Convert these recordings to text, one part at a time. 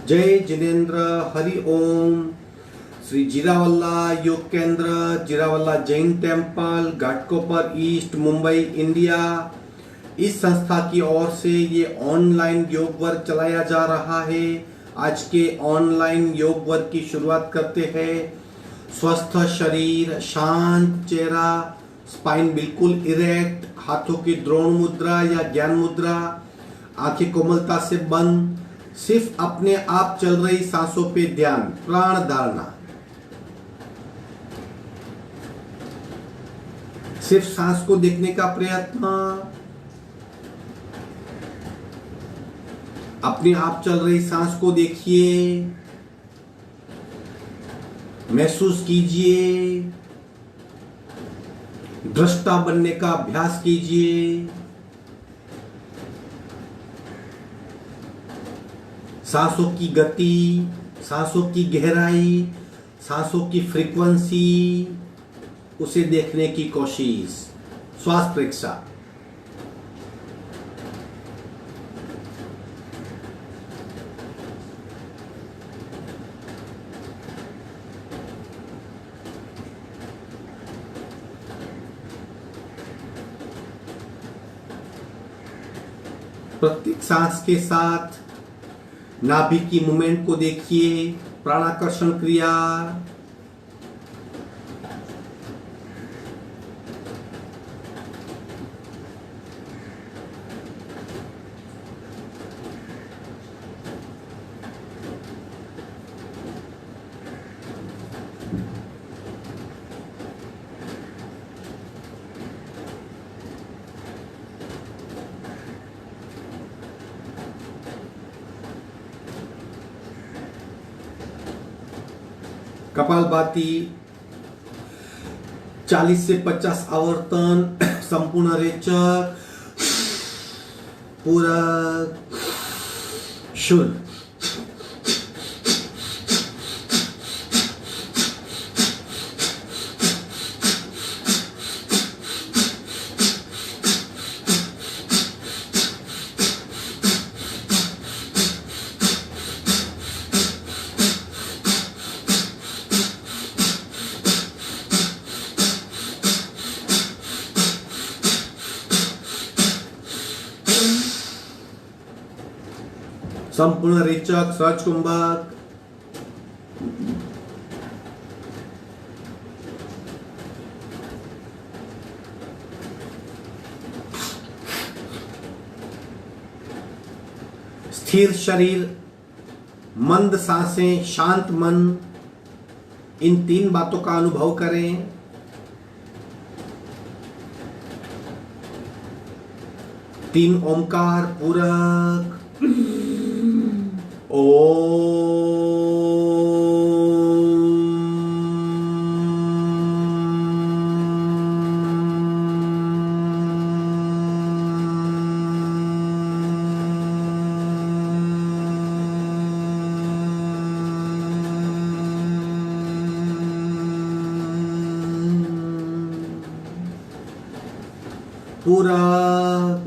जय जिनेन्द्र हरि ओम। Shri Jirawala Yog Kendra, Jirawala Jain temple, Ghatkopar east, Mumbai, India. इस संस्था की ओर से ये ऑनलाइन योग वर्ग चलाया जा रहा है। आज के ऑनलाइन योग वर्ग की शुरुआत करते हैं। स्वस्थ शरीर, शांत चेहरा, स्पाइन बिल्कुल इरेक्ट, हाथों की द्रोण मुद्रा या ज्ञान मुद्रा, आंखें कोमलता से बंद, सिर्फ अपने आप चल रही सांसों पे ध्यान, प्राण धारणा। सिर्फ सांस को देखने का प्रयत्न, अपने आप चल रही सांस को देखिए, महसूस कीजिए, दृष्टा बनने का अभ्यास कीजिए। सांसों की गति, सांसों की गहराई, सांसों की फ्रीक्वेंसी, उसे देखने की कोशिश। श्वास परीक्षा। प्रत्येक सांस के साथ नाभि की मूवमेंट को देखिए, प्राणाकर्षण क्रिया। कपालभाति 40 से 50 आवर्तन, संपूर्ण रेचक, पूरक, शुद्ध। संपूर्ण रेचक, सहज कुंभक। स्थिर शरीर, मंद सांसें, शांत मन, इन तीन बातों का अनुभव करें। तीन ओमकार पूरक। पूरक।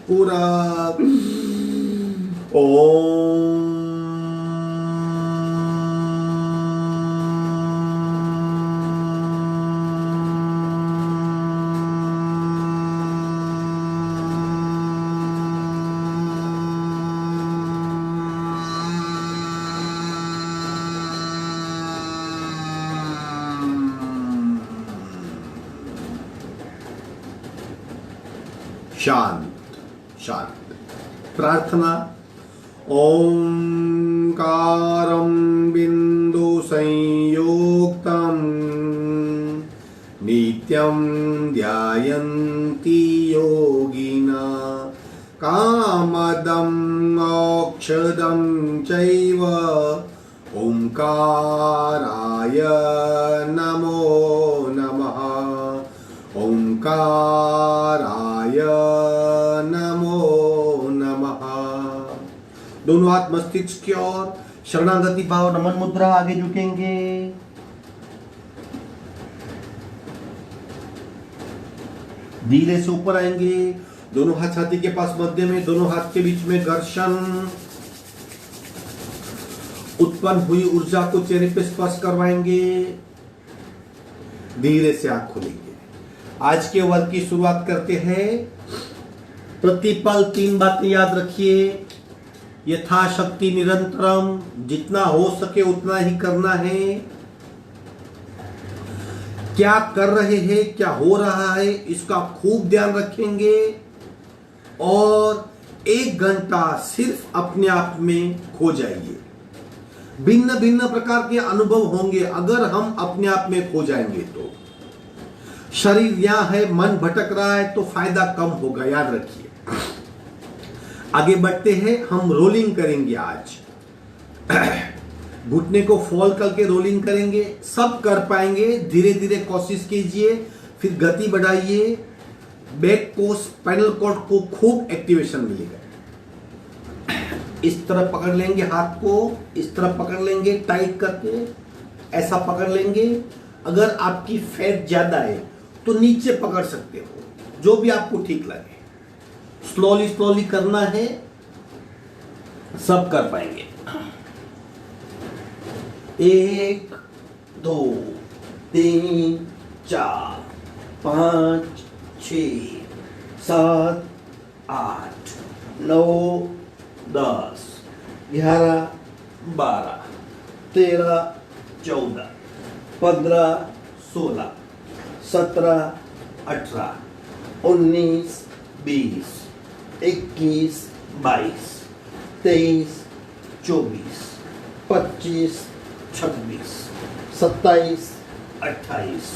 पूरक। शांत शांत। प्रार्थना। ओंकारं बिंदु संयुक्तं नित्यं ध्यायन्ति योगिना कामदं मोक्षदं चैव ओंकाराय नमो नमः। ओंकाराय नमो नमः। दोनों हाथ मस्तिष्क की ओर, शरणागति भाव, नमन मुद्रा, आगे झुकेंगे। धीरे से ऊपर आएंगे, दोनों हाथ छाती के पास मध्य में, दोनों हाथ के बीच में घर्षण। उत्पन्न हुई ऊर्जा को चेहरे पे स्पर्श करवाएंगे। धीरे से आंख खोलेंगे। आज के वर्ग की शुरुआत करते हैं। प्रतिपल 3 बातें याद रखिए। यथाशक्ति निरंतरम, जितना हो सके उतना ही करना है। क्या कर रहे हैं, क्या हो रहा है, इसका खूब ध्यान रखेंगे। और 1 घंटा सिर्फ अपने आप में खो जाइए। भिन्न भिन्न प्रकार के अनुभव होंगे अगर हम अपने आप में खो जाएंगे तो। शरीर यहां है, मन भटक रहा है तो फायदा कम होगा, याद रखिए। आगे बढ़ते हैं, हम रोलिंग करेंगे आज। घुटने को फॉल करके रोलिंग करेंगे। सब कर पाएंगे, धीरे धीरे कोशिश कीजिए, फिर गति बढ़ाइए। बैक को, स्पाइनल कॉर्ड को खूब एक्टिवेशन मिलेगा। इस तरह पकड़ लेंगे, हाथ को इस तरह पकड़ लेंगे, टाइट करके ऐसा पकड़ लेंगे। अगर आपकी फैट ज्यादा है तो नीचे पकड़ सकते हो, जो भी आपको ठीक लगे। स्लोली स्लोली करना है, सब कर पाएंगे। 1 2 3 4 5 6 7 8 9 10 11 12 13 14 15 16 17 18 19 20 21 22 23 24 25 26 27 28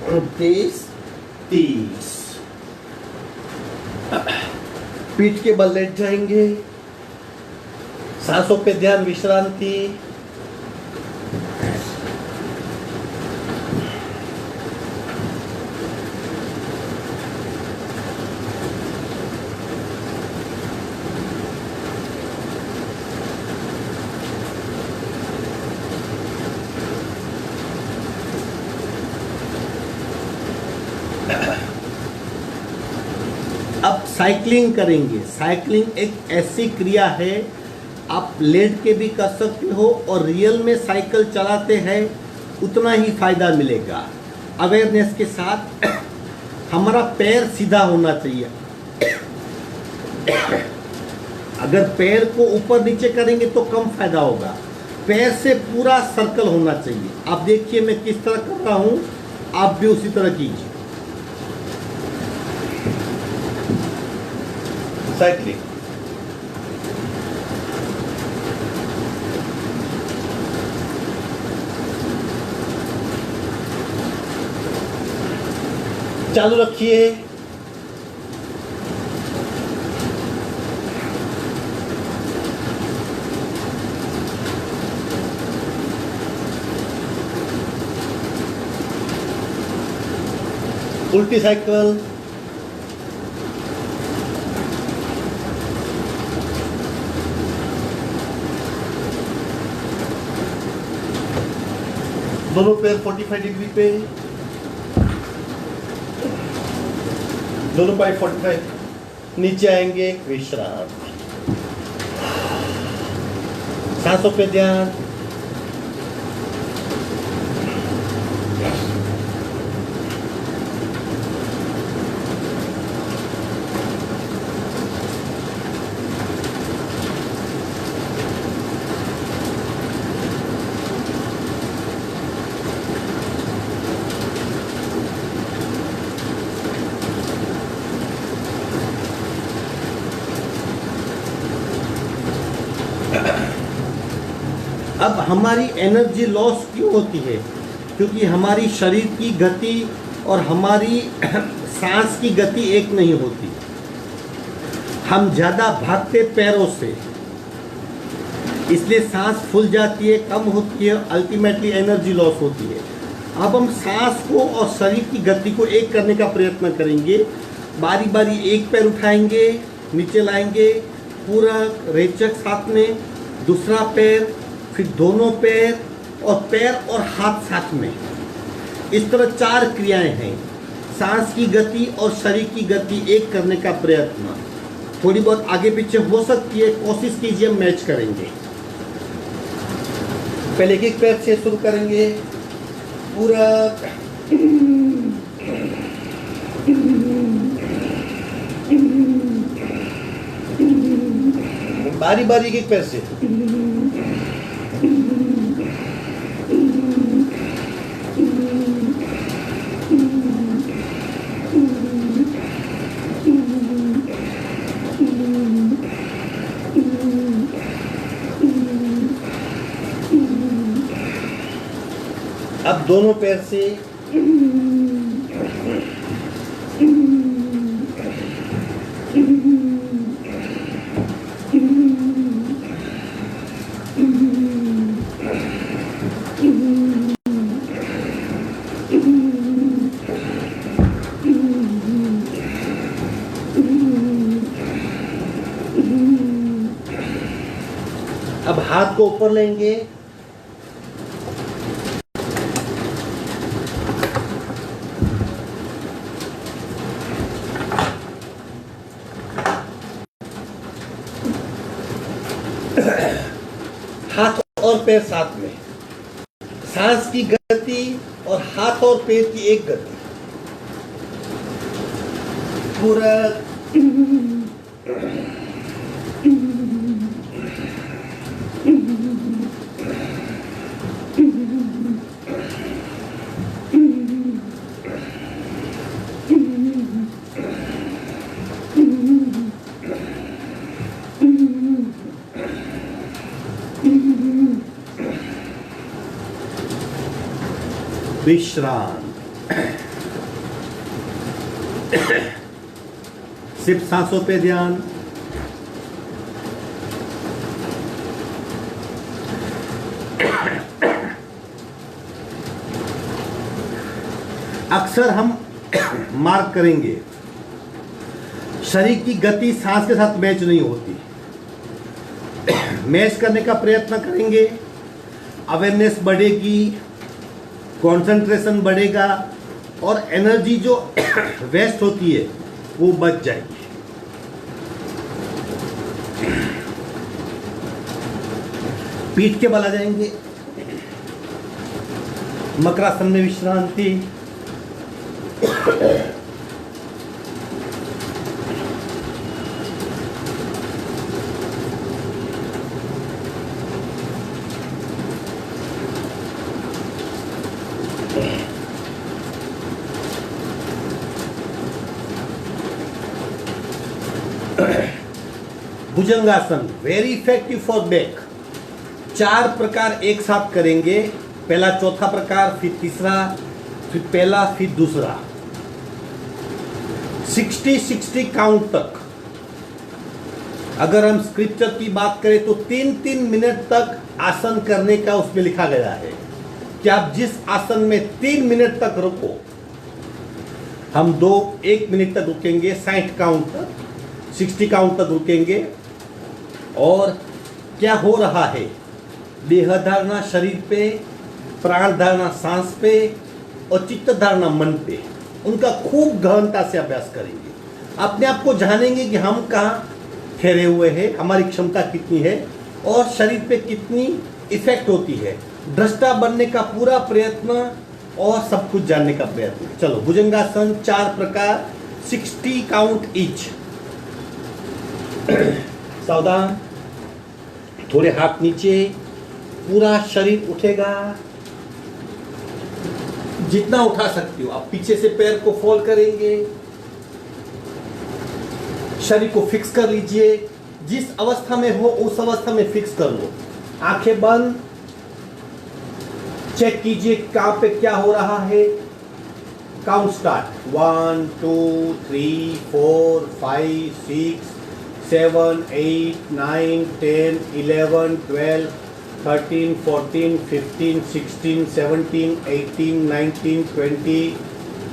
29 30। पीठ के बल लेट जाएंगे। सांसों पे ध्यान, विश्रांति। अब साइकिलिंग करेंगे। साइकिलिंग एक ऐसी क्रिया है, आप लेट के भी कर सकते हो और रियल में साइकिल चलाते हैं उतना ही फायदा मिलेगा। अवेयरनेस के साथ हमारा पैर सीधा होना चाहिए। अगर पैर को ऊपर नीचे करेंगे तो कम फायदा होगा। पैर से पूरा सर्कल होना चाहिए। आप देखिए मैं किस तरह कर रहा हूँ, आप भी उसी तरह कीजिए। साइकिलिंग। चालू रखिए। उल्टी साइकिल। दोनों पैर 45 डिग्री पे, दोनों पैर 45। नीचे आएंगे, विश्राम। सांसों पे ध्यान। अब हमारी एनर्जी लॉस क्यों होती है? क्योंकि हमारी शरीर की गति और हमारी सांस की गति एक नहीं होती। हम ज़्यादा भागते पैरों से, इसलिए सांस फूल जाती है, कम होती है, अल्टीमेटली एनर्जी लॉस होती है। अब हम सांस को और शरीर की गति को एक करने का प्रयत्न करेंगे। बारी बारी एक पैर उठाएंगे, नीचे लाएंगे, पूरा रेचक साथ में, दूसरा पैर, फिर दोनों पैर और हाथ साथ में। इस तरह 4 क्रियाएं हैं। सांस की गति और शरीर की गति एक करने का प्रयत्न। थोड़ी बहुत आगे पीछे हो सकती है, कोशिश कीजिए, मैच करेंगे। पहले एक पैर से शुरू करेंगे, पूरा बारी बारी एक पैर से। अब दोनों पैर से। अब हाथ को ऊपर लेंगे, हाथ और पैर साथ में। सांस की गति और हाथ और पैर की एक गति। पूरा विश्राम। सिर्फ सांसों पे ध्यान। अक्सर हम मार्क करेंगे शरीर की गति सांस के साथ मैच नहीं होती। मैच करने का प्रयत्न करेंगे, अवेयरनेस बढ़ेगी, कंसंट्रेशन बढ़ेगा और एनर्जी जो वेस्ट होती है वो बच जाएगी। पीठ के बल आ जाएंगे, मकरासन में विश्रांति। भुजंगासन वेरी इफेक्टिव फॉर बैक। 4 प्रकार एक साथ करेंगे। पहला, चौथा प्रकार, फिर तीसरा, फिर पहला, फिर दूसरा। 60 काउंट तक। अगर हम स्क्रिप्चर की बात करें तो 3-3 मिनट तक आसन करने का उसमें लिखा गया है कि आप जिस आसन में 3 मिनट तक रुको, हम 1 मिनट तक रुकेंगे, 60 काउंट तक, 60 काउंट तक रुकेंगे। और क्या हो रहा है, देह धारणा शरीर पे, प्राण धारणा सांस पे और चित्त धारणा मन पे, उनका खूब गहनता से अभ्यास करेंगे। अपने आप को जानेंगे कि हम कहाँ ठहरे हुए हैं, हमारी क्षमता कितनी है और शरीर पे कितनी इफेक्ट होती है। दृष्टा बनने का पूरा प्रयत्न और सब कुछ जानने का प्रयत्न। चलो, भुजंगासन 4 प्रकार, 60 काउंट ईच। सावधान, थोड़े हाथ नीचे, पूरा शरीर उठेगा जितना उठा सकते हो। आप पीछे से पैर को फोल्ड करेंगे, शरीर को फिक्स कर लीजिए। जिस अवस्था में हो उस अवस्था में फिक्स कर लो। आंखें बंद, चेक कीजिए कहां पे क्या हो रहा है। Count start. 1 2 3 4 5 6 7 8 9 10 11 12 13, 14, 15, 16, 17, 18, 19, 20,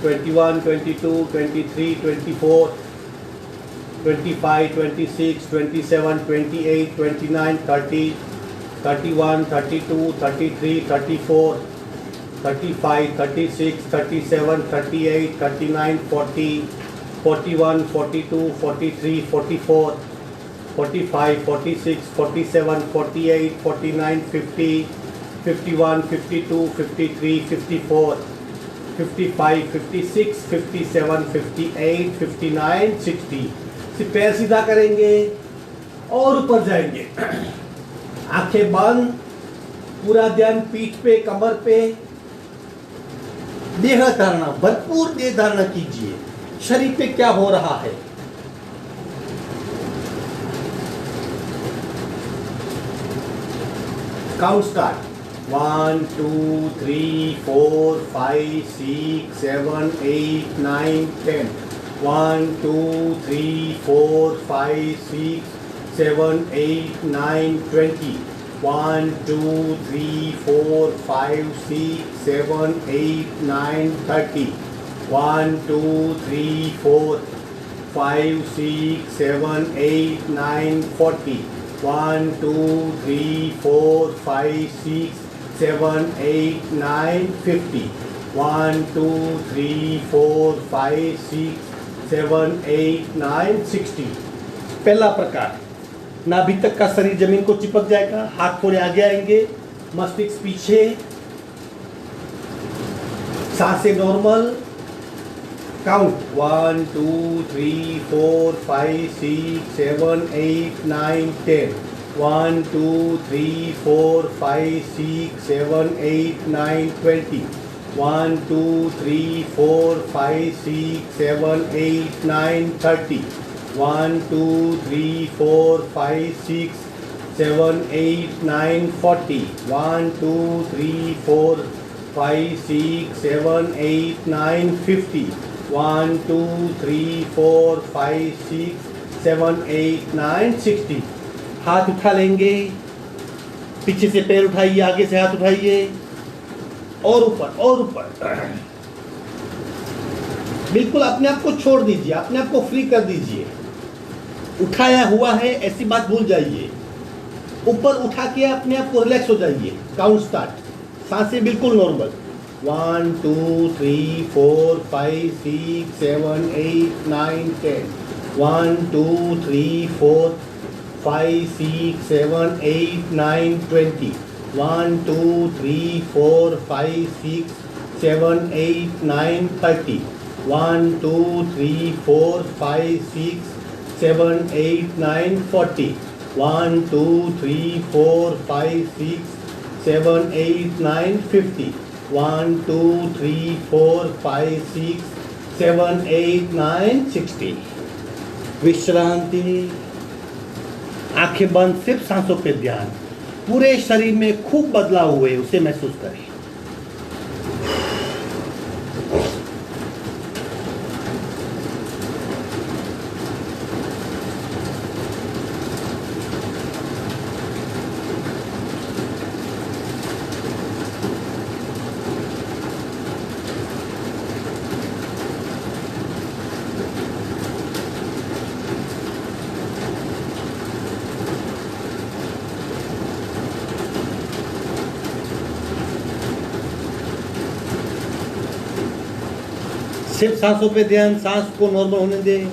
21, 22, 23, 24, 25, 26, 27, 28, 29, 30, 31, 32, 33, 34, 35, 36, 37, 38, 39, 40, 41, 42, 43, 44, 45, 46, 47, 48, 49, 50, 51, 52, 53, 54, 55, 56, 57, 58, 59, 60। सिर्फ पैर सीधा करेंगे और ऊपर जाएंगे। आंखें बंद, पूरा ध्यान पीठ पे, कमर पे। देह धारणा, भरपूर देह धारणा कीजिए। शरीर पे क्या हो रहा है। Count start. 1, 2, 3, 4, 5, 6, 7, 8, 9, 10। 1, 2, 3, 4, 5, 6, 7, 8, 9, 20. 1, 2, 3, 4, 5, 6, 7, 8, 9, 30. 1, 2, 3, 4, 5, 6, 7, 8, 9, 40. 1, 2, 3, 4, 5, 6, 7, 8, 9, 50. 1, 2, 3, 4, 5, 6, 7, 8, 9, 60। पहला प्रकार, नाभि तक का शरीर जमीन को चिपक जाएगा, हाथ थोड़े आगे आएंगे, मस्तिष्क पीछे, सांसें नॉर्मल। काउंट 1, 2, 3, 4, 5, 6, 7, 8, 9, 10. 1, 2, 3, 4, 5, 6, 7, 8, 9, 20. 1, 2, 3, 4, 5, 6, 7, 8, 9, 30. 1, 2, 3, 4, 5, 6, 7, 8, 9, 40. 1, 2, 3, 4, 5, 6, 7, 8, 9, 50. 1, 2, 3, 4, 5, 6, 7, 8, 9, 60। हाथ उठा लेंगे, पीछे से पैर उठाइए, आगे से हाथ उठाइए और ऊपर और ऊपर। बिल्कुल अपने आप को छोड़ दीजिए, अपने आप को फ्री कर दीजिए। उठाया हुआ है ऐसी बात भूल जाइए। ऊपर उठा के अपने आप को रिलैक्स हो जाइए। Count start. सांसें बिल्कुल नॉर्मल। 1, 2, 3, 4, 5, 6, 7, 8, 9, 10. 1, 2, 3, 4, 5, 6, 7, 8, 9, 20. 1, 2, 3, 4, 5, 6, 7, 8, 9, 30. 1, 2, 3, 4, 5, 6, 7, 8, 9, 40. 1, 2, 3, 4, 5, 6, 7, 8, 9, 50. 1, 2, 3, 4, 5, 6, 7, 8, 9, 60। विश्रांति। आंखें बंद, सिर्फ सांसों पे ध्यान। पूरे शरीर में खूब बदलाव हुए उसे महसूस करें। सिर्फ सांसों पे ध्यान, सांस को नॉर्मल होने दें।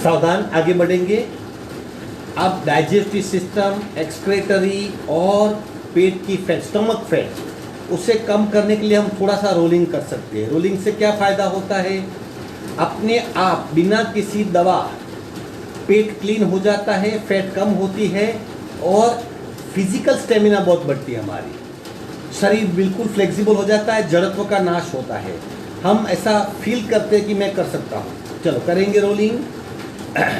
सावधान, आगे बढ़ेंगे। अब डाइजेस्टिव सिस्टम, एक्सक्रेटरी और पेट की फैट, स्टमक फैट, उसे कम करने के लिए हम थोड़ा सा रोलिंग कर सकते हैं। रोलिंग से क्या फ़ायदा होता है? अपने आप बिना किसी दवा पेट क्लीन हो जाता है, फैट कम होती है और फिजिकल स्टेमिना बहुत बढ़ती है हमारी। शरीर बिल्कुल फ्लेक्सिबल हो जाता है, जड़त्व का नाश होता है। हम ऐसा फील करते हैं कि मैं कर सकता हूँ। चलो करेंगे रोलिंग,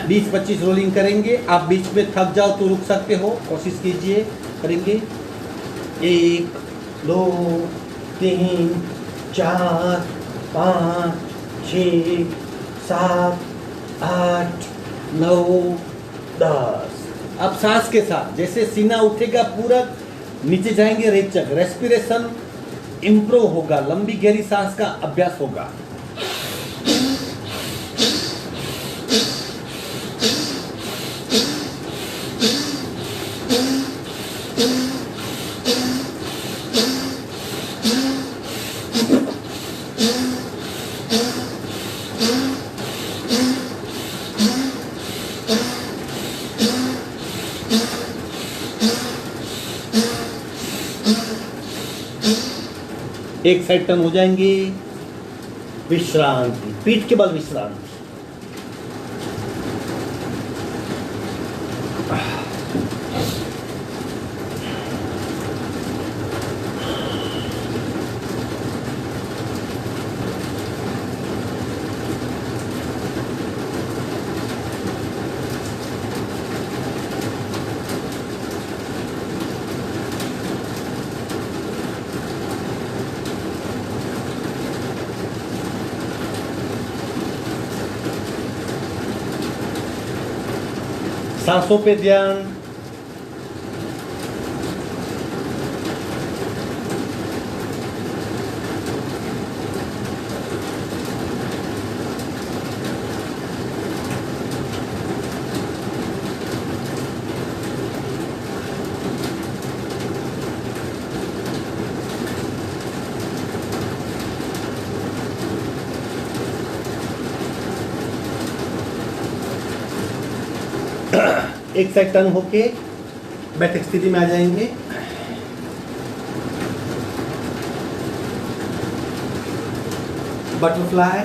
20-25 रोलिंग करेंगे। आप बीच में थक जाओ तो रुक सकते हो, कोशिश कीजिए। करेंगे 1 2 3 4 5 6 7 8 9 10। अब सांस के साथ जैसे सीना उठेगा पूरा नीचे जाएंगे, रेचक रेस्पिरेशन इम्प्रूव होगा, लंबी गहरी सांस का अभ्यास होगा। एक साइड टर्न हो जाएंगे, विश्रांति, पीठ के बल विश्रांति। सांसों पे ध्यान। एक साइड टर्न होके बैठक स्थिति में आ जाएंगे। बटरफ्लाई,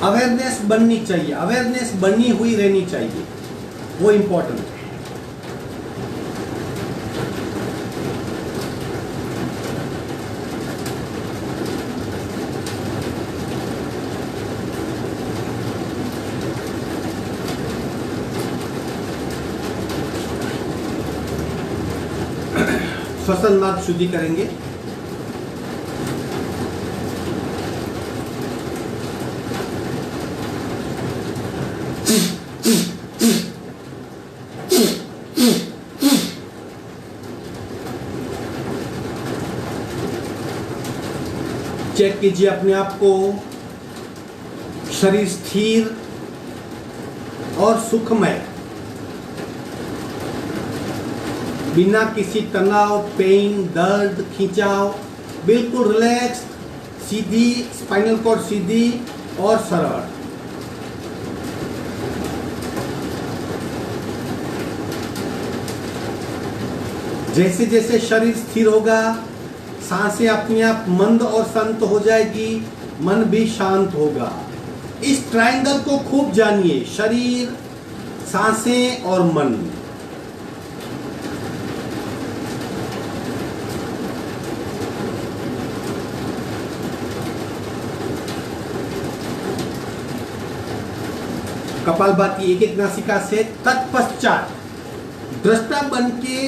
अवेयरनेस बननी चाहिए, अवेयरनेस बनी हुई रहनी चाहिए, वो इंपॉर्टेंट है। श्वसन मार्ग शुद्धि करेंगे। चेक कीजिए अपने आप को, शरीर स्थिर और सुखमय, बिना किसी तनाव, पेन, दर्द, खिंचाव, बिल्कुल रिलैक्स, सीधी स्पाइनल कॉर्ड सीधी और सरल। जैसे जैसे शरीर स्थिर होगा, सांसें अपने आप मंद और शांत हो जाएगी, मन भी शांत होगा। इस ट्रायंगल को खूब जानिए, शरीर, सांसें और मन। कपालभाति एक एक नासिका से। तत्पश्चात दृष्टा बन के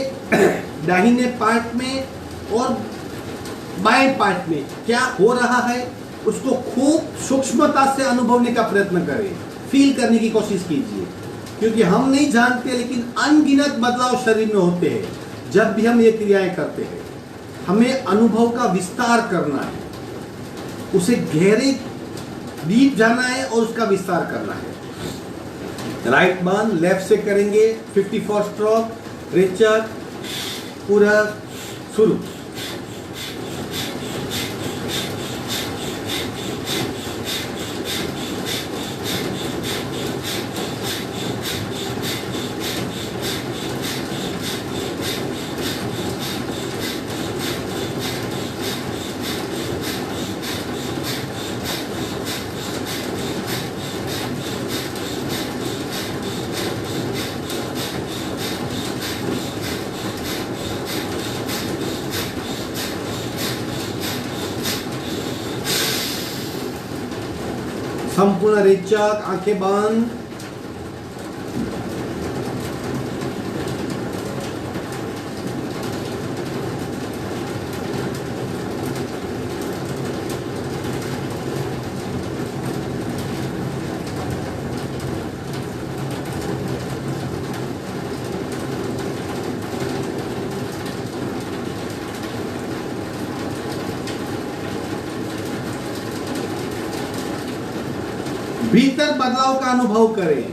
दाहिने पार्ट में और बाएं पार्ट में क्या हो रहा है उसको खूब सूक्ष्मता से अनुभवने का प्रयत्न करें, फील करने की कोशिश कीजिए, क्योंकि हम नहीं जानते लेकिन अनगिनत बदलाव शरीर में होते हैं जब भी हम ये क्रियाएं करते हैं। हमें अनुभव का विस्तार करना है, उसे गहरे डीप जाना है और उसका विस्तार करना है। राइट बर्न लेफ्ट से करेंगे, 54 स्ट्रोक, रेचक, पूरा शुरू। संपूर्ण रेचक, आंखें बंद। भीतर बदलाव का अनुभव करें,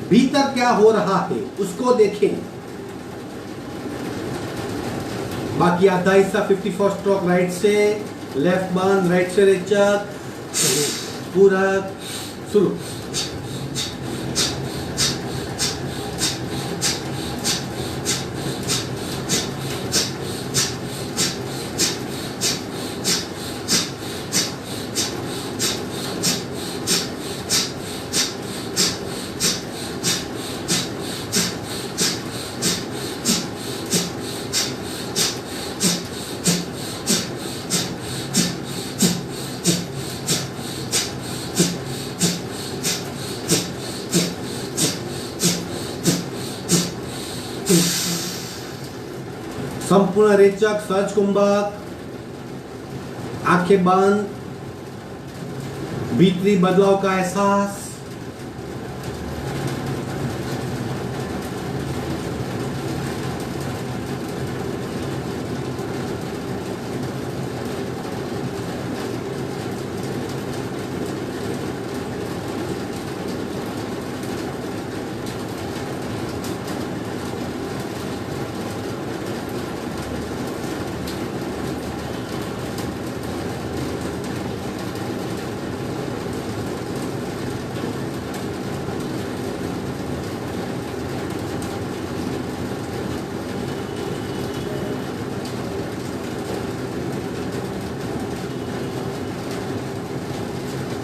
भीतर क्या हो रहा है उसको देखें। बाकी आधा हिस्सा 54 स्ट्रोक राइट से, लेफ्ट बंद, राइट से रेचक, पूरा शुरू। संपूर्ण रेचक, सहज कुंभक, आंखें बंद, भीतरी बदलाव का एहसास।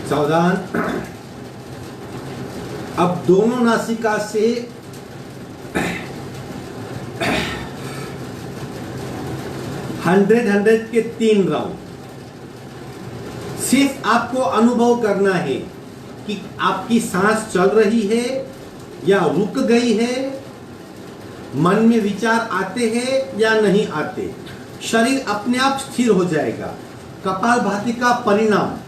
सावधान। अब दोनों नासिका से हंड्रेड के 3 राउंड। सिर्फ आपको अनुभव करना है कि आपकी सांस चल रही है या रुक गई है, मन में विचार आते हैं या नहीं आते। शरीर अपने आप स्थिर हो जाएगा। कपालभाति का परिणाम,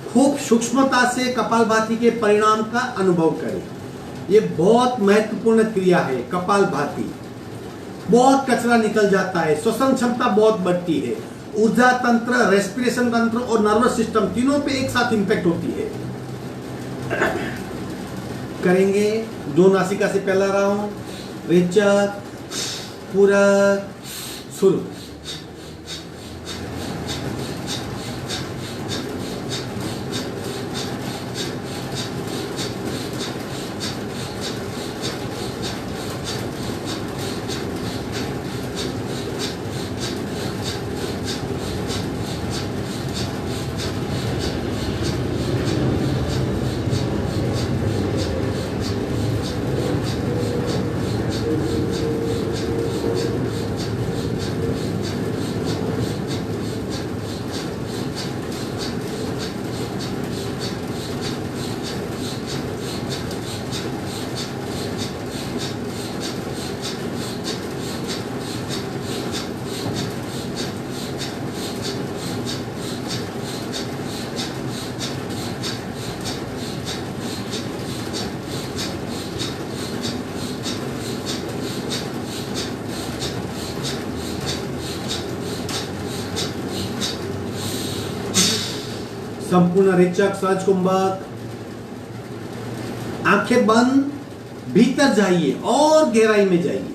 खूब सूक्ष्मता से कपालभाति के परिणाम का अनुभव करें। ये बहुत महत्वपूर्ण क्रिया है। कपालभाति, बहुत कचरा निकल जाता है, श्वसन क्षमता बहुत बढ़ती है, ऊर्जा तंत्र, रेस्पिरेशन तंत्र और नर्वस सिस्टम तीनों पे एक साथ इंपैक्ट होती है। करेंगे दो नासिका से पहला राउंड, रेचक, पूरा शुरू। संपूर्ण रेचक, सहज कुंभक, आंखें बंद, भीतर जाइए और गहराई में जाइए।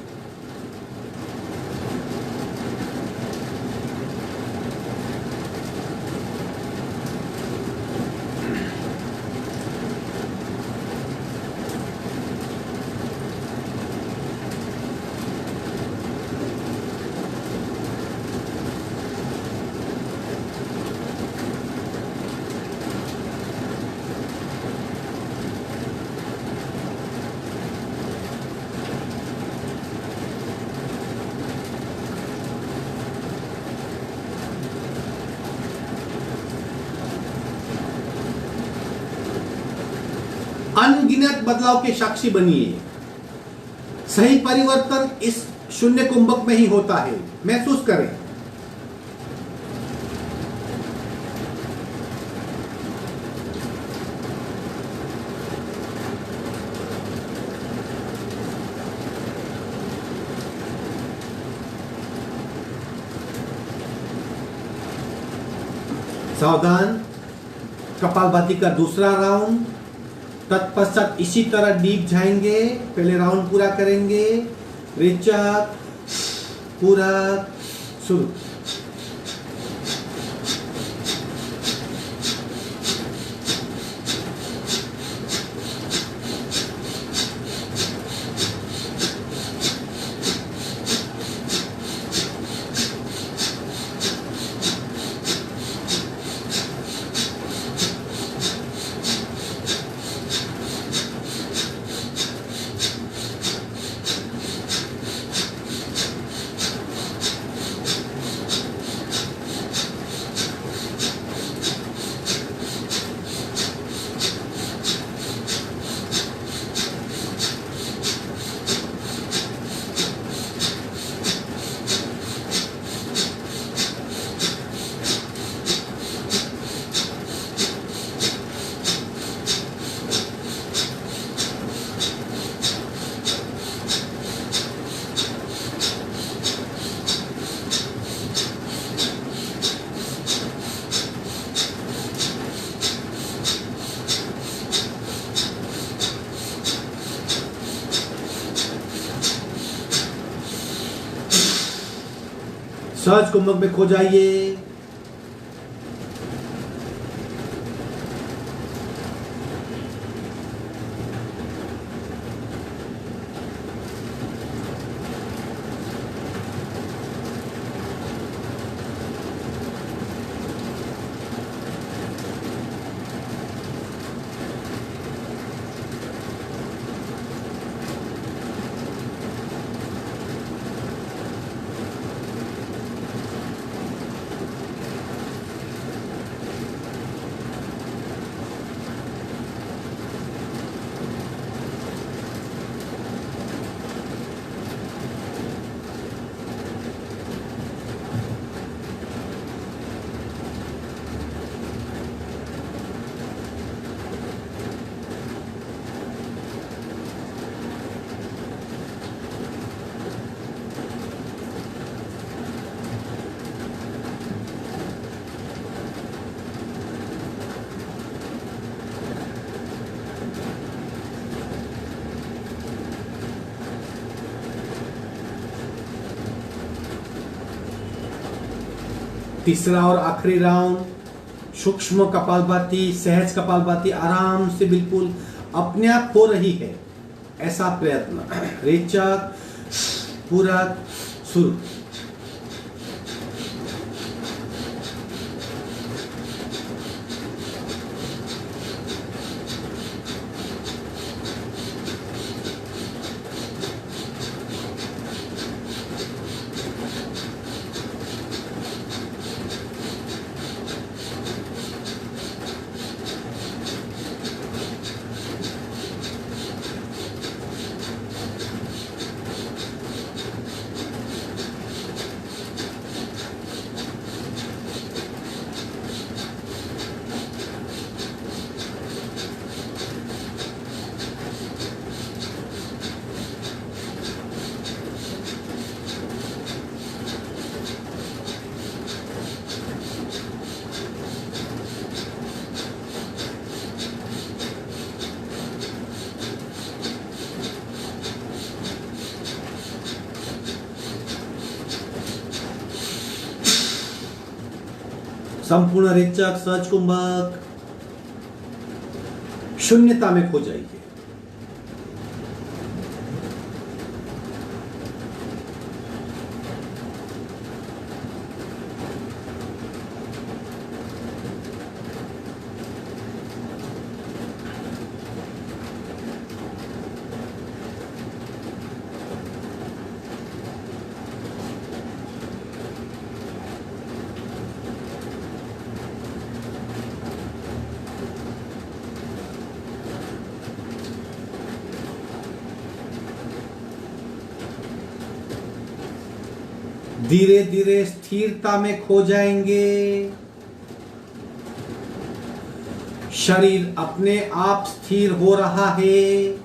अनगिनत बदलाव के साक्षी बनिए। सही परिवर्तन इस शून्य कुंभक में ही होता है, महसूस करें। सावधान, कपालभाति का दूसरा राउंड। तत्पश्चात इसी तरह डीप जाएंगे, पहले राउंड पूरा करेंगे। रेचक, पूरक, शुरू। सहज कुंभक में खो जाइए। तीसरा और आखिरी राउंड। सूक्ष्म कपालभाति, सहज कपालभाति आराम से बिल्कुल अपने आप हो रही है, ऐसा प्रयत्न। रेचक, पूरक, शुरू। संपूर्ण रेचक, सहज कुंभक शून्यता में खो जाइए। धीरे धीरे स्थिरता में खो जाएंगे। शरीर अपने आप स्थिर हो रहा है।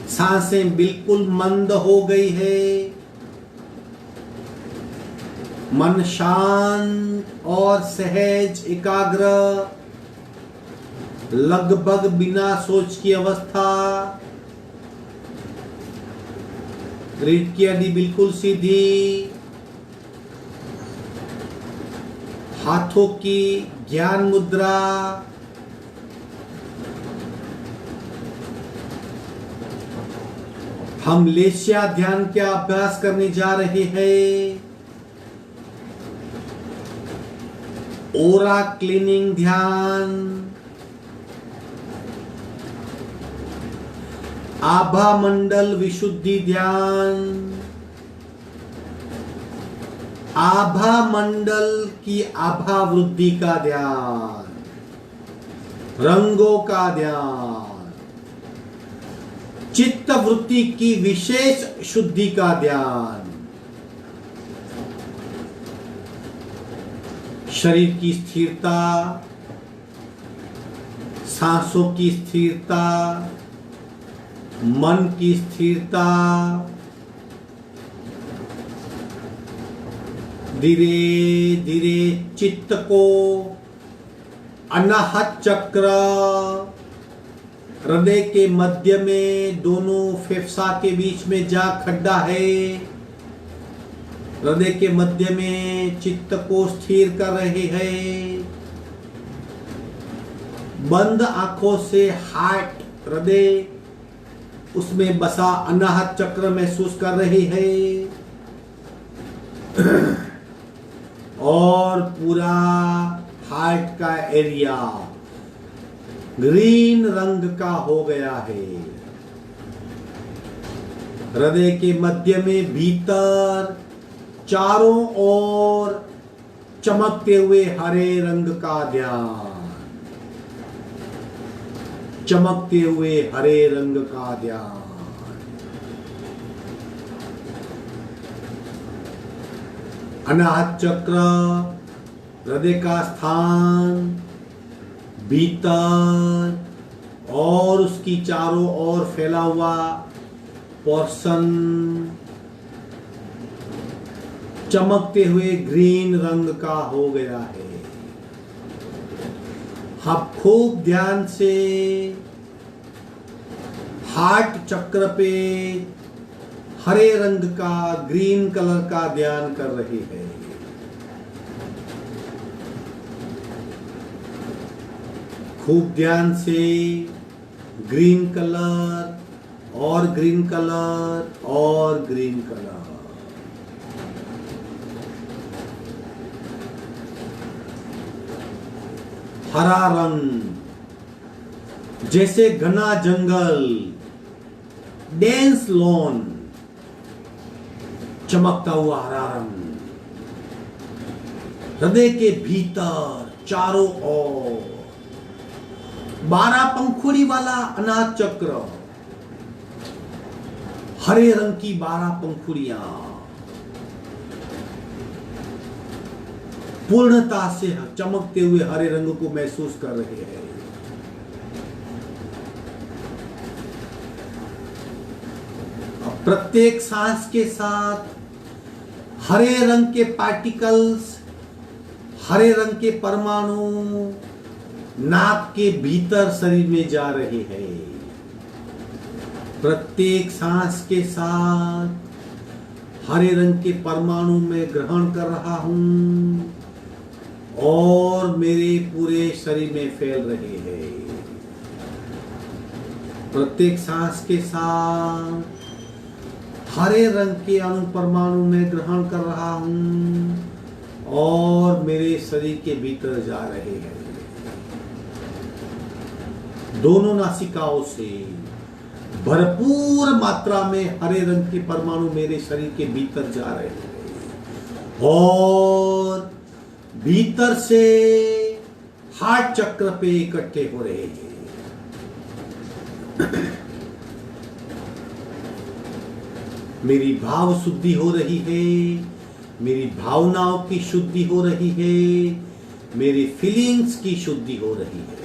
सांसें बिल्कुल मंद हो गई है। मन शांत और सहज एकाग्र, लगभग बिना सोच की अवस्था। रीढ़ की हड्डी बिल्कुल सीधी। हाथों की ज्ञान मुद्रा। हम लेस्या ध्यान का अभ्यास करने जा रहे हैं। ओरा क्लीनिंग ध्यान, आभा मंडल विशुद्धि ध्यान, आभा मंडल की आभा वृद्धि का ध्यान, रंगों का ध्यान, चित्त वृत्ति की विशेष शुद्धि का ध्यान, शरीर की स्थिरता, सांसों की स्थिरता, मन की स्थिरता। धीरे धीरे चित्त को अनाहत चक्र, हृदय के मध्य में दोनों फेफसा के बीच में जा खड्डा है, हृदय के मध्य में चित्त को स्थिर कर रहे हैं। बंद आंखों से हार्ट, हृदय, उसमें बसा अनाहत चक्र महसूस कर रहे हैं और पूरा हार्ट का एरिया ग्रीन रंग का हो गया है। हृदय के मध्य में भीतर चारों ओर चमकते हुए हरे रंग का ध्यान, चमकते हुए हरे रंग का ध्यान। अनाहत चक्र, हृदय का स्थान, भीतर और उसकी चारों ओर फैला हुआ पोर्शन चमकते हुए ग्रीन रंग का हो गया है। हम खूब ध्यान से हार्ट चक्र पे हरे रंग का, ग्रीन कलर का ध्यान कर रहे हैं। खूब ध्यान से ग्रीन कलर और ग्रीन कलर और ग्रीन कलर। हरा रंग, जैसे घना जंगल, डेंस लॉन, चमकता हुआ हरा रंग। हृदय के भीतर चारों ओर 12 पंखुड़ी वाला अनाहत चक्र, हरे रंग की 12 पंखुड़ियां पूर्णता से चमकते हुए हरे रंग को महसूस कर रहे हैं। अब प्रत्येक सांस के साथ हरे रंग के पार्टिकल्स, हरे रंग के परमाणु नाक के भीतर शरीर में जा रहे हैं। प्रत्येक सांस के साथ हरे रंग के परमाणु में ग्रहण कर रहा हूं और मेरे पूरे शरीर में फैल रहे हैं। प्रत्येक सांस के साथ हरे रंग के अणु परमाणु में ग्रहण कर रहा हूं और मेरे शरीर के भीतर जा रहे हैं। दोनों नासिकाओं से भरपूर मात्रा में हरे रंग के परमाणु मेरे शरीर के भीतर जा रहे हैं और भीतर से हार्ट चक्र पे इकट्ठे हो रहे हैं। मेरी भाव शुद्धि हो रही है, मेरी भावनाओं की शुद्धि हो रही है, मेरी फीलिंग्स की शुद्धि हो रही है।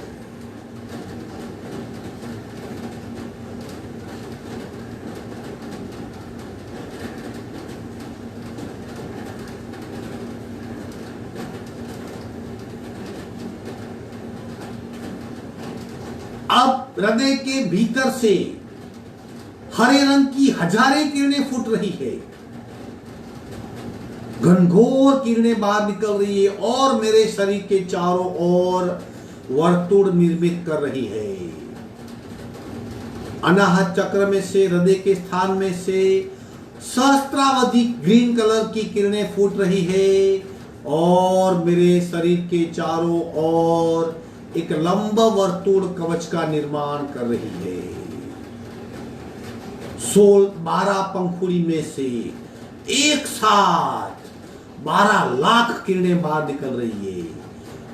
अब हृदय के भीतर से हरे रंग की हजारें किरणें फूट रही है, घनघोर किरणें बाहर निकल रही है और मेरे शरीर के चारों ओर वर्तुल निर्मित कर रही है। अनाहत चक्र में से, हृदय के स्थान में से सहस्त्रावधि ग्रीन कलर की किरणें फूट रही है और मेरे शरीर के चारों ओर एक लंबा वर्तुल कवच का निर्माण कर रही है। 12 पंखुड़ी में से एक साथ 12 लाख किरणें बाहर निकल रही है,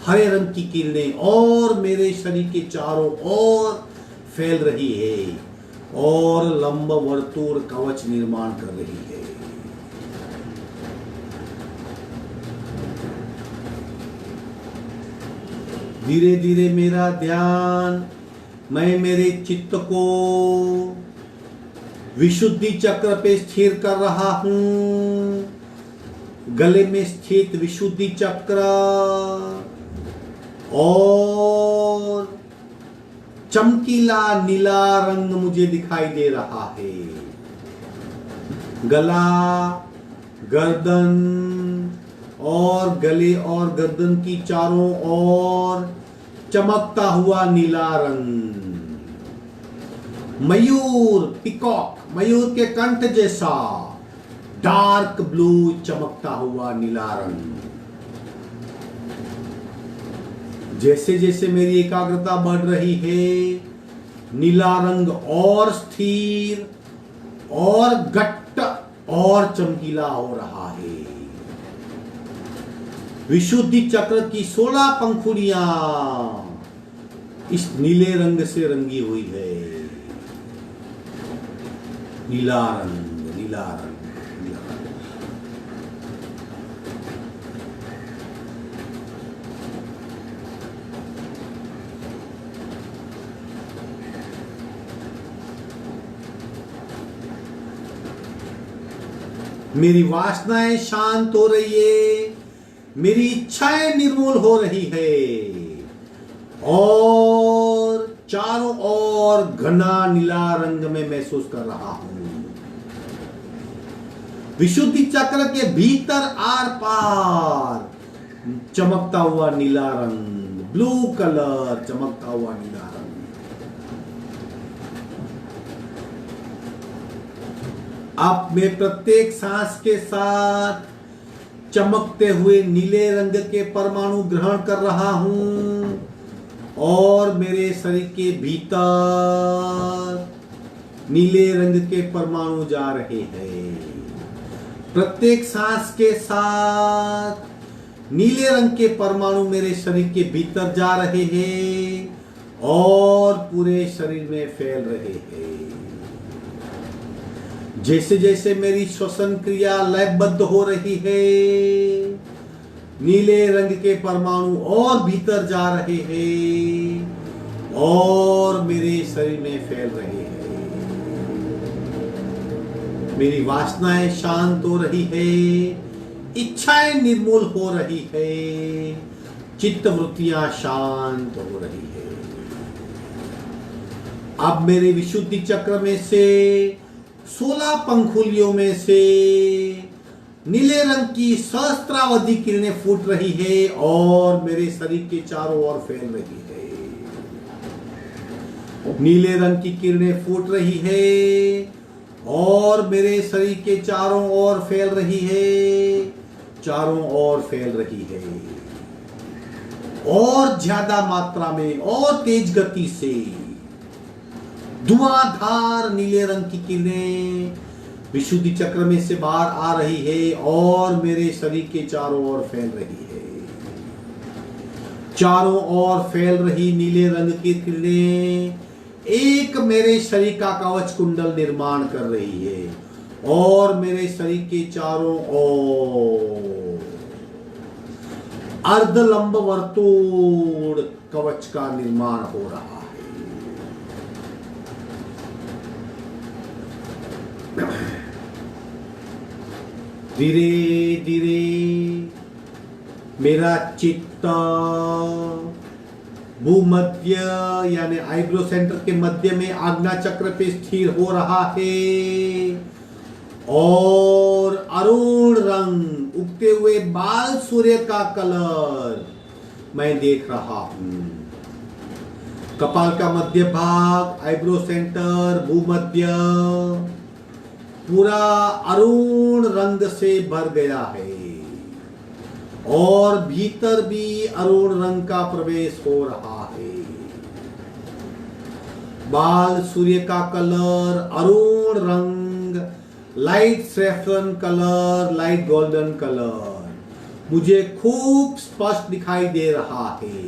हरे रंग की किरणें, और मेरे शरीर के चारों ओर फैल रही है और लंबा वर्तुल कवच निर्माण कर रही है। धीरे धीरे मेरा ध्यान, मैं मेरे चित्त को विशुद्धि चक्र पे स्थिर कर रहा हूं। गले में स्थित विशुद्धि चक्र और चमकीला नीला रंग मुझे दिखाई दे रहा है। गला, गर्दन और गले और गर्दन की चारों ओर चमकता हुआ नीला रंग। मयूर, पिकॉक, मयूर के कंठ जैसा डार्क ब्लू चमकता हुआ नीला रंग। जैसे जैसे मेरी एकाग्रता बढ़ रही है, नीला रंग और स्थिर और गट्ट और चमकीला हो रहा है। विशुद्धि चक्र की 16 पंखुड़ियां इस नीले रंग से रंगी हुई है। नीला रंग, नीला रंग, नीला रंग। मेरी वासनाएं शांत हो रही है, मेरी इच्छाएं निर्मूल हो रही है और चारों ओर घना नीला रंग में महसूस कर रहा हूं। विशुद्धि चक्र के भीतर आर पार चमकता हुआ नीला रंग, ब्लू कलर, चमकता हुआ नीला रंग। अब मैं प्रत्येक सांस के साथ चमकते हुए नीले रंग के परमाणु ग्रहण कर रहा हूं और मेरे शरीर के भीतर नीले रंग के परमाणु जा रहे हैं। प्रत्येक सांस के साथ नीले रंग के परमाणु मेरे शरीर के भीतर जा रहे हैं और पूरे शरीर में फैल रहे हैं। जैसे जैसे मेरी श्वसन क्रिया लयबद्ध हो रही है, नीले रंग के परमाणु और भीतर जा रहे हैं और मेरे शरीर में फैल रहे हैं। मेरी वासनाएं शांत हो रही है, इच्छाएं निर्मूल हो रही है, चित्त वृत्तियां शांत हो रही है। अब मेरे विशुद्धि चक्र में से 16 पंखुलियों में से नीले रंग की सहस्त्रावधि किरणें फूट रही है और मेरे शरीर के चारों ओर फैल रही है। नीले रंग की किरणें फूट रही है और मेरे शरीर के चारों ओर फैल रही है, चारों ओर फैल रही है और ज्यादा मात्रा में और तेज गति से धुआंधार नीले रंग की किरणें विशुद्धि चक्र में से बाहर आ रही है और मेरे शरीर के चारों ओर फैल रही है। चारों ओर फैल रही नीले रंग की किरणें एक मेरे शरीर का कवच कुंडल निर्माण कर रही है और मेरे शरीर के चारों ओर अर्धलंब वर्तुल कवच का निर्माण हो रहा है। धीरे धीरे मेरा चित्त भूमध्य यानी आईब्रो सेंटर के मध्य में आज्ञा चक्र पे स्थिर हो रहा है और अरुण रंग उगते हुए बाल सूर्य का कलर मैं देख रहा हूं। कपाल का मध्य भाग, आईब्रो सेंटर, भूमध्य पूरा अरुण रंग से भर गया है और भीतर भी अरुण रंग का प्रवेश हो रहा है। बाल सूर्य का कलर, अरुण रंग, light saffron colour, light golden colour मुझे खूब स्पष्ट दिखाई दे रहा है।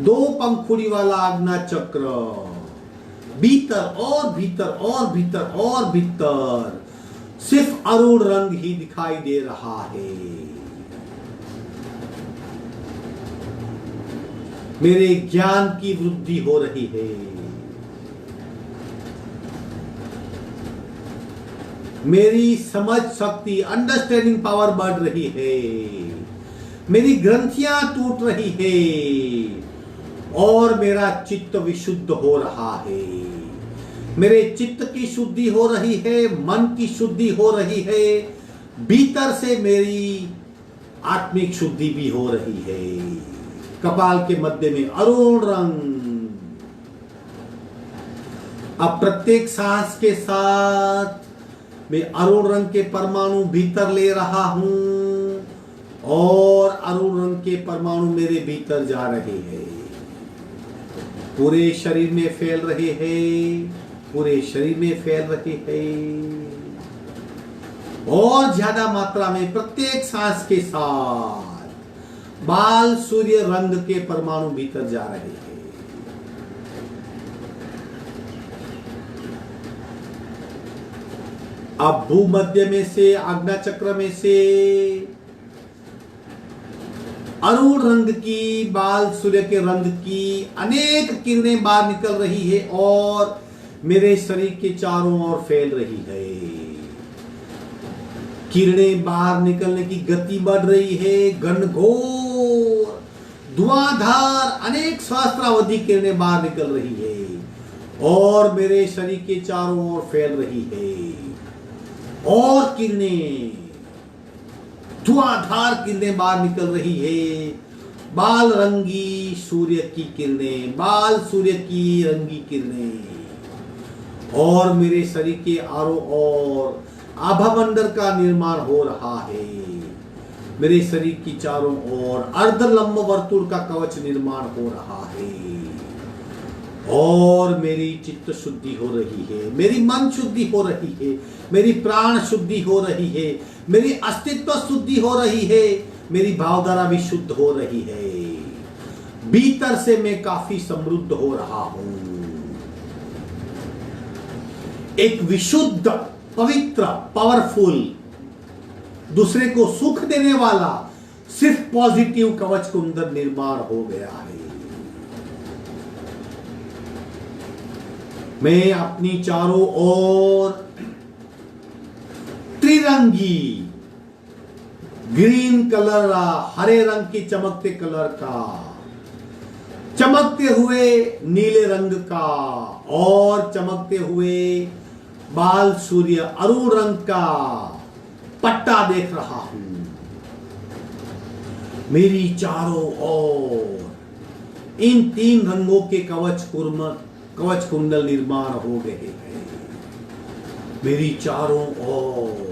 दो पंखुड़ी वाला आज्ञा चक्र भीतर और भीतर और भीतर और भीतर सिर्फ अरुण रंग ही दिखाई दे रहा है। मेरे ज्ञान की वृद्धि हो रही है। मेरी समझ शक्ति, अंडरस्टैंडिंग पावर बढ़ रही है। मेरी ग्रंथियां टूट रही है और मेरा चित्त विशुद्ध हो रहा है। मेरे चित्त की शुद्धि हो रही है, मन की शुद्धि हो रही है, भीतर से मेरी आत्मिक शुद्धि भी हो रही है। कपाल के मध्य में अरुण रंग। अब प्रत्येक सांस के साथ मैं अरुण रंग के परमाणु भीतर ले रहा हूं और अरुण रंग के परमाणु मेरे भीतर जा रहे हैं, पूरे शरीर में फैल रहे हैं, पूरे शरीर में फैल रहे हैं और ज्यादा मात्रा में प्रत्येक सांस के साथ बाल सूर्य रंग के परमाणु भीतर जा रहे हैं। अब भूमध्य में से, आज्ञा चक्र में से अरुण रंग की, बाल सूर्य के रंग की अनेक किरणें बाहर निकल रही है और मेरे शरीर के चारों ओर फैल रही है। किरणें बाहर निकलने की गति बढ़ रही है। घनघोर धुआंधार अनेक सहस्त्रावधि किरणें बाहर निकल रही है और मेरे शरीर के चारों ओर फैल रही है और किरणें, धुआंधार किरणें बाहर निकल रही है। बाल रंगी सूर्य की किरणें, बाल सूर्य की रंगी किरणें और मेरे शरीर के आरों ओर आभामंडल का निर्माण हो रहा है। मेरे शरीर की चारों ओर अर्धलंब वर्तुल का कवच निर्माण हो रहा है और मेरी चित्त शुद्धि हो रही है, मेरी मन शुद्धि हो रही है, मेरी प्राण शुद्धि हो रही है, मेरी अस्तित्व शुद्धि हो रही है, मेरी भावधारा भी शुद्ध हो रही है। भीतर से मैं काफी समृद्ध हो रहा हूं। एक विशुद्ध, पवित्र, पावरफुल, दूसरे को सुख देने वाला सिर्फ पॉजिटिव कवच कुंडल निर्माण हो गया है। मैं अपनी चारों ओर त्रिरंगी, ग्रीन कलर, हरे रंग की चमकते कलर का, चमकते हुए नीले रंग का और चमकते हुए बाल सूर्य अरुण रंग का पट्टा देख रहा हूं। मेरी चारों ओर इन तीन रंगों के कवच कुंडल निर्माण हो गए हैं। मेरी चारों ओर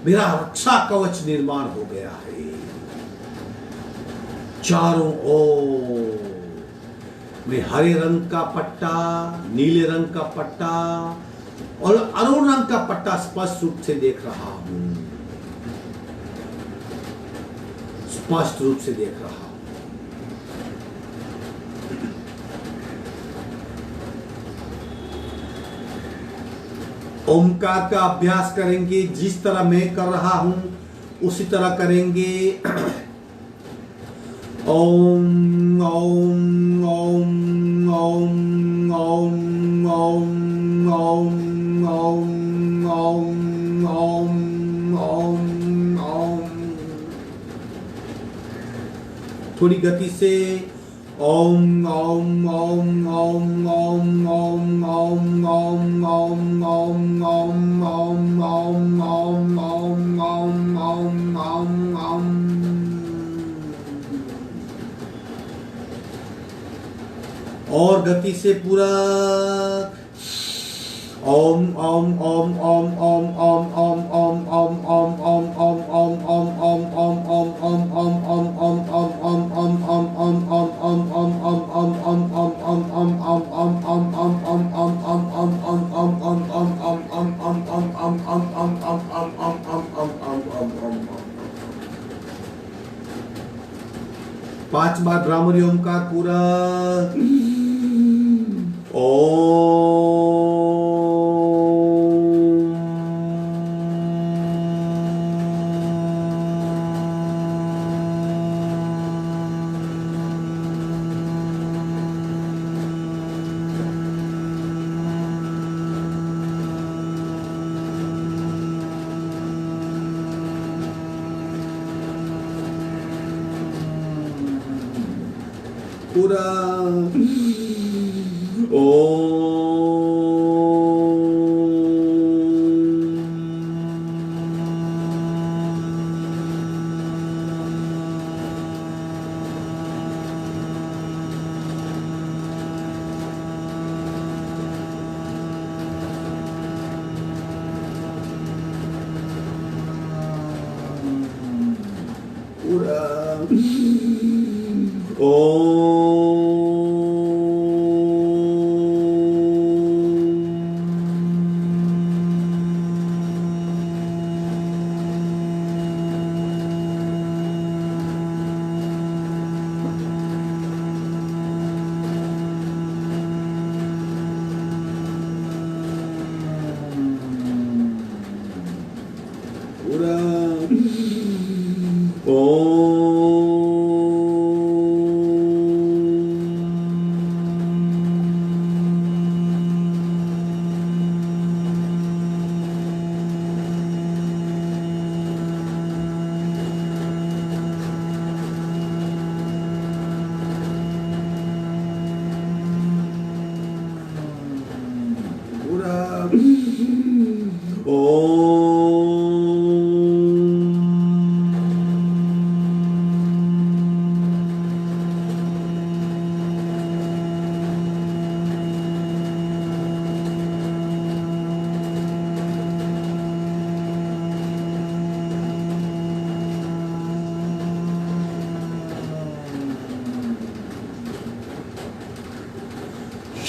मेरा रक्षा कवच निर्माण हो गया है। चारों ओर मैं हरे रंग का पट्टा, नीले रंग का पट्टा और अरुण रंग का पट्टा स्पष्ट रूप से देख रहा हूं, स्पष्ट रूप से देख रहा हूं। ओमकार का अभ्यास करेंगे, जिस तरह मैं कर रहा हूं उसी तरह करेंगे। ओम ओम ओम ओम ओम ओम ओम ओम ओम ओम ओम ओम। थोड़ी गति से ओम ओम ओम ओम ओम ओम ओम ओम ओम ओम ओम ओम ओम ओम ओम ओम ओम ओम ओम। और गति से पूरा ओम ओम ओम ओम ओम ओम ओम ओम ओम ओम ओम ओम ओम ओम ओम ओम ओम ओम ओम पांच बार भ्रामरी ओमकार पूरा पूरा पूरा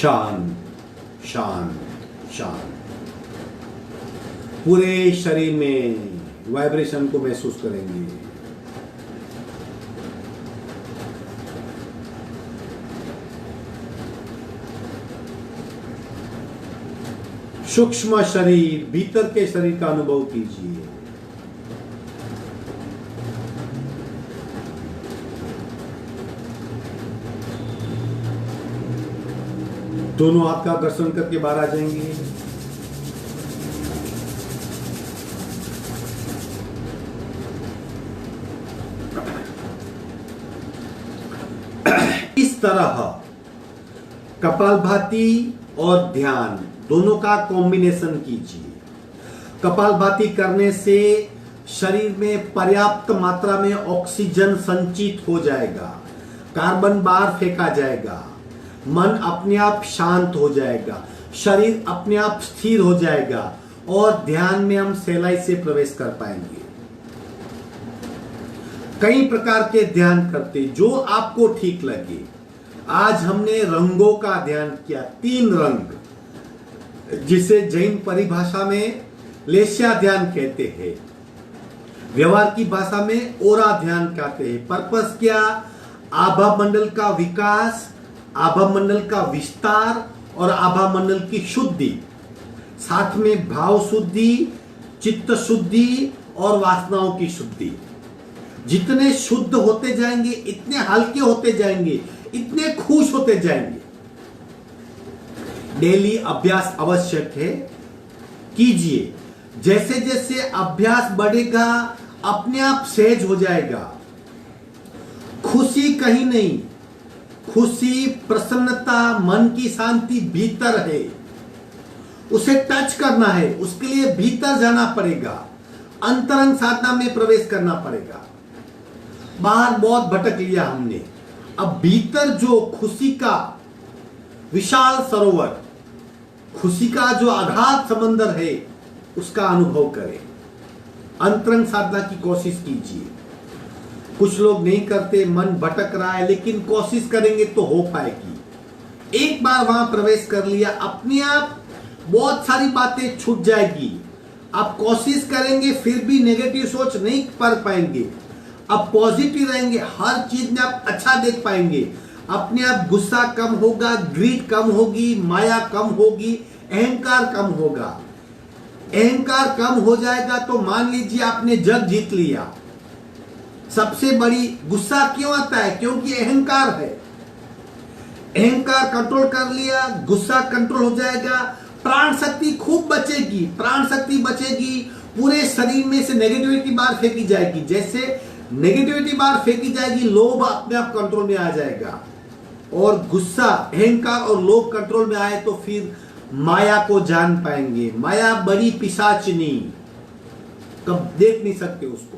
शांत शांत शांत। पूरे शरीर में वाइब्रेशन को महसूस करेंगे। सूक्ष्म शरीर, भीतर के शरीर का अनुभव कीजिए। दोनों हाथ का दर्शन करके बाहर आ जाएंगे। इस तरह कपालभाति और ध्यान दोनों का कॉम्बिनेशन कीजिए। कपालभाति करने से शरीर में पर्याप्त मात्रा में ऑक्सीजन संचित हो जाएगा, कार्बन बाहर फेंका जाएगा, मन अपने आप शांत हो जाएगा, शरीर अपने आप स्थिर हो जाएगा और ध्यान में हम सहलाई से प्रवेश कर पाएंगे। कई प्रकार के ध्यान करते जो आपको ठीक लगे। आज हमने रंगों का ध्यान किया, 3 रंग, जिसे जैन परिभाषा में लेस्या ध्यान कहते हैं, व्यवहार की भाषा में ओरा ध्यान कहते हैं। पर्पस क्या? आभा मंडल का विकास, आभा मंडल का विस्तार और आभा मंडल की शुद्धि। साथ में भाव शुद्धि, चित्त शुद्धि और वासनाओं की शुद्धि। जितने शुद्ध होते जाएंगे, इतने हल्के होते जाएंगे, इतने खुश होते जाएंगे। डेली अभ्यास आवश्यक है, कीजिए। जैसे जैसे अभ्यास बढ़ेगा अपने आप सहज हो जाएगा। खुशी कहीं नहीं, खुशी, प्रसन्नता, मन की शांति भीतर है। उसे टच करना है, उसके लिए भीतर जाना पड़ेगा, अंतरंग साधना में प्रवेश करना पड़ेगा। बाहर बहुत भटक लिया हमने, अब भीतर जो खुशी का विशाल सरोवर, खुशी का जो अगाध समंदर है, उसका अनुभव करें। अंतरंग साधना की कोशिश कीजिए। कुछ लोग नहीं करते, मन भटक रहा है, लेकिन कोशिश करेंगे तो हो पाएगी। एक बार वहां प्रवेश कर लिया, अपने आप बहुत सारी बातें छूट जाएगी। आप कोशिश करेंगे फिर भी नेगेटिव सोच नहीं कर पाएंगे। आप पॉजिटिव रहेंगे, हर चीज में आप अच्छा देख पाएंगे। अपने आप गुस्सा कम होगा, ग्रीड कम होगी, माया कम होगी, अहंकार कम होगा। अहंकार कम हो जाएगा तो मान लीजिए आपने जग जीत लिया। सबसे बड़ी गुस्सा क्यों आता है? क्योंकि अहंकार है। अहंकार कंट्रोल कर लिया, गुस्सा कंट्रोल हो जाएगा, प्राण शक्ति खूब बचेगी। प्राण शक्ति बचेगी, पूरे शरीर में से नेगेटिविटी बाहर फेंकी जाएगी। जैसे नेगेटिविटी बाहर फेंकी जाएगी, लोभ अपने आप कंट्रोल में आ जाएगा। और गुस्सा, अहंकार और लोभ कंट्रोल में आए तो फिर माया को जान पाएंगे। माया बड़ी पिशाचिनी, कब देख नहीं सकते उसको।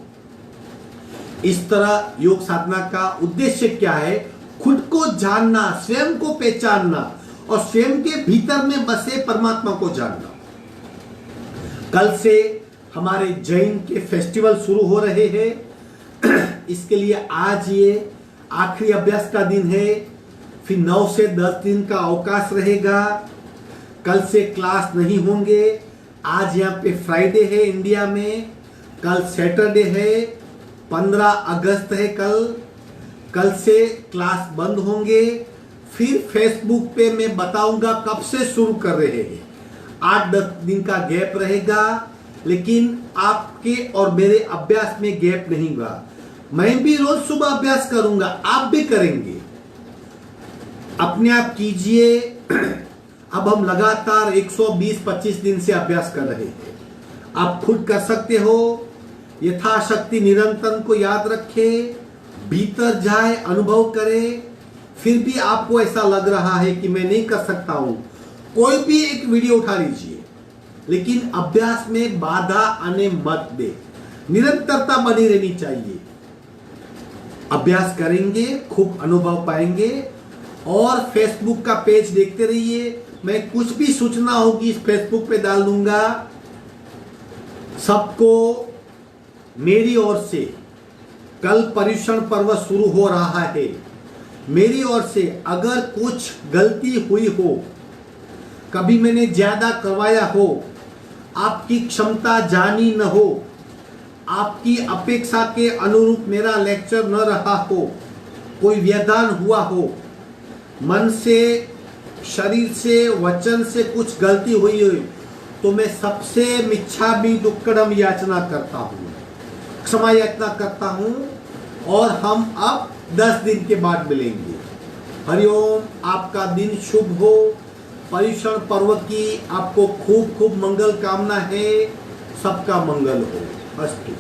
इस तरह योग साधना का उद्देश्य क्या है? खुद को जानना, स्वयं को पहचानना और स्वयं के भीतर में बसे परमात्मा को जानना। कल से हमारे जैन के फेस्टिवल शुरू हो रहे हैं। इसके लिए आज ये आखिरी अभ्यास का दिन है, फिर 9 से 10 दिन का अवकाश रहेगा। कल से क्लास नहीं होंगे। आज यहाँ पे फ्राइडे है इंडिया में, कल सैटरडे है, 15 अगस्त है कल से क्लास बंद होंगे। फिर फेसबुक पे मैं बताऊंगा कब से शुरू कर रहे हैं। 8-10 दिन का गैप रहेगा, लेकिन आपके और मेरे अभ्यास में गैप नहीं हुआ। मैं भी रोज सुबह अभ्यास करूंगा, आप भी करेंगे। अपने आप कीजिए। अब हम लगातार 120-25 दिन से अभ्यास कर रहे हैं। आप खुद कर सकते हो। यथाशक्ति निरंतर को याद रखें, भीतर जाए, अनुभव करें। फिर भी आपको ऐसा लग रहा है कि मैं नहीं कर सकता हूं, कोई भी एक वीडियो उठा लीजिए, लेकिन अभ्यास में बाधा आने मत दे। निरंतरता बनी रहनी चाहिए। अभ्यास करेंगे, खूब अनुभव पाएंगे। और फेसबुक का पेज देखते रहिए। मैं कुछ भी सूचना होगी इस फेसबुक पे डाल दूंगा। सबको मेरी ओर से, कल पर्युषण पर्व शुरू हो रहा है, मेरी ओर से अगर कुछ गलती हुई हो, कभी मैंने ज्यादा करवाया हो, आपकी क्षमता जानी न हो, आपकी अपेक्षा के अनुरूप मेरा लेक्चर न रहा हो, कोई व्यवधान हुआ हो, मन से, शरीर से, वचन से कुछ गलती हुई हो, तो मैं सबसे मिच्छामि दुक्कडम याचना करता हूँ, क्षमा याचना करता हूँ। और हम अब 10 दिन के बाद मिलेंगे। हरिओम। आपका दिन शुभ हो। पर्युषण पर्व की आपको खूब खूब मंगल कामना है। सबका मंगल हो। अस्तु।